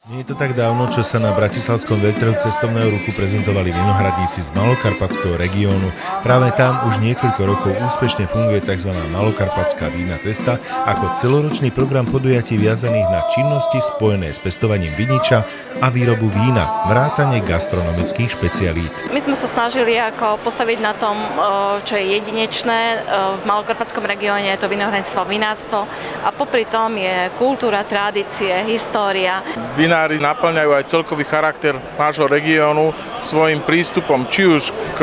Nie je to tak dávno, čo sa na bratislavskom veľtrhu cestovného ruchu prezentovali vinohradníci z Malokarpatského regiónu. Práve tam už niekoľko rokov úspešne funguje tzv. Malokarpatská vína cesta ako celoročný program podujatí viazaných na činnosti spojené s pestovaním viniča a výrobu vína, vrátane gastronomických špecialít. My sme sa snažili ako postaviť na tom, čo je jedinečné v Malokarpatskom regióne, je to vinohradníctvo, vinárstvo a popri tom je kultúra, tradície, história. Vinári naplňajú aj celkový charakter nášho regiónu svojím prístupom, či už k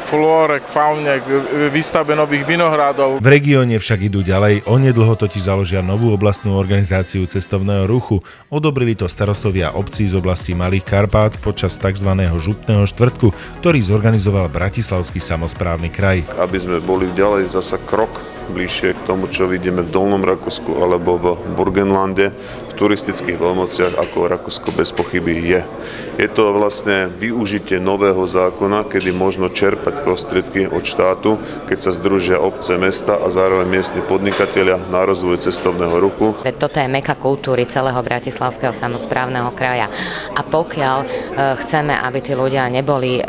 flóre, k faune, k výstavbe nových vinohradov. V regióne však idú ďalej, onedlho totiž založia novú oblastnú organizáciu cestovného ruchu. Odobrili to starostovia obcí z oblasti Malých Karpát počas tzv. Župného štvrtku, ktorý zorganizoval Bratislavský samosprávny kraj. Aby sme boli ďalej zasa krok bližšie k tomu, čo vidíme v Dolnom Rakúsku alebo v Burgenlande, v turistických veľmociach, ako Rakúsko bez pochyby je. Je to vlastne využitie nového zákona, kedy možno čerpať prostriedky od štátu, keď sa združia obce, mesta a zároveň miestni podnikatelia na rozvoj cestovného ruchu. Toto je meka kultúry celého Bratislavského samosprávneho kraja. A pokiaľ chceme, aby tí ľudia neboli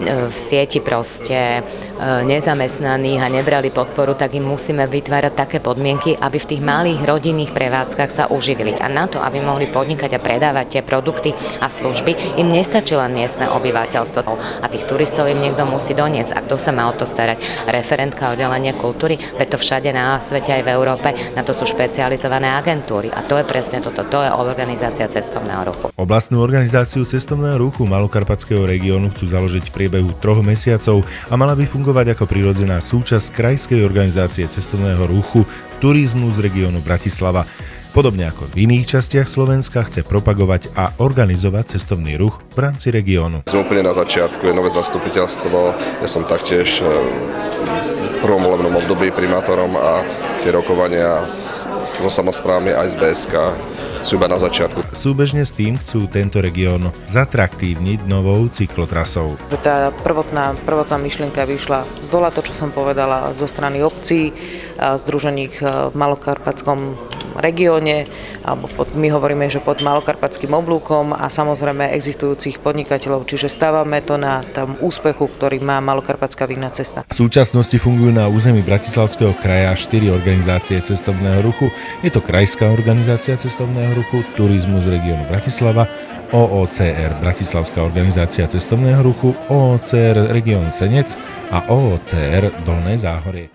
v sieti proste nezamestnaných a nebrali podporu, tak im musíme vytvárať také podmienky, aby v tých malých rodinných prevádzkach sa uživili. A na to, aby mohli podnikať a predávať tie produkty a služby, im nestačí len miestne obyvateľstvo. A tých turistov im niekto musí doniesť. A kto sa má o to starať? Referentka oddelenia kultúry? Veď to všade na svete aj v Európe, na to sú špecializované agentúry. A to je presne toto, to je organizácia cestovného ruchu. Oblastnú organizáciu cestovného ruchu Malokarpatského regiónu chcú založiť v priebehu 3 mesiacov a mala by fungovať ako prirodzená súčasť krajskej organizácie cestovného ruchu turizmu z regiónu Bratislava. Podobne ako v iných častiach Slovenska chce propagovať a organizovať cestovný ruch v rámci regiónu. Sme úplne na začiatku, je nové zastupiteľstvo, ja som taktiež v prvom volebnom období primátorom a tie rokovania so samosprávami aj z BSK sú iba na začiatku. Súbežne s tým chcú tento región zatraktívniť novou cyklotrasou. Tá prvotná myšlienka vyšla z dola, to čo som povedala, zo strany obcí, združených v Malokarpatskom regióne, alebo my hovoríme, že pod Malokarpatským oblúkom a samozrejme existujúcich podnikateľov, čiže stávame to na tom úspechu, ktorý má Malokarpatská vinná cesta. V súčasnosti fungujú na území Bratislavského kraja 4 organizácie cestovného ruchu. Je to Krajská organizácia cestovného ruchu, Turizmus regiónu Bratislava, OOCR Bratislavská organizácia cestovného ruchu, OOCR región Senec a OOCR Dolné Záhorie.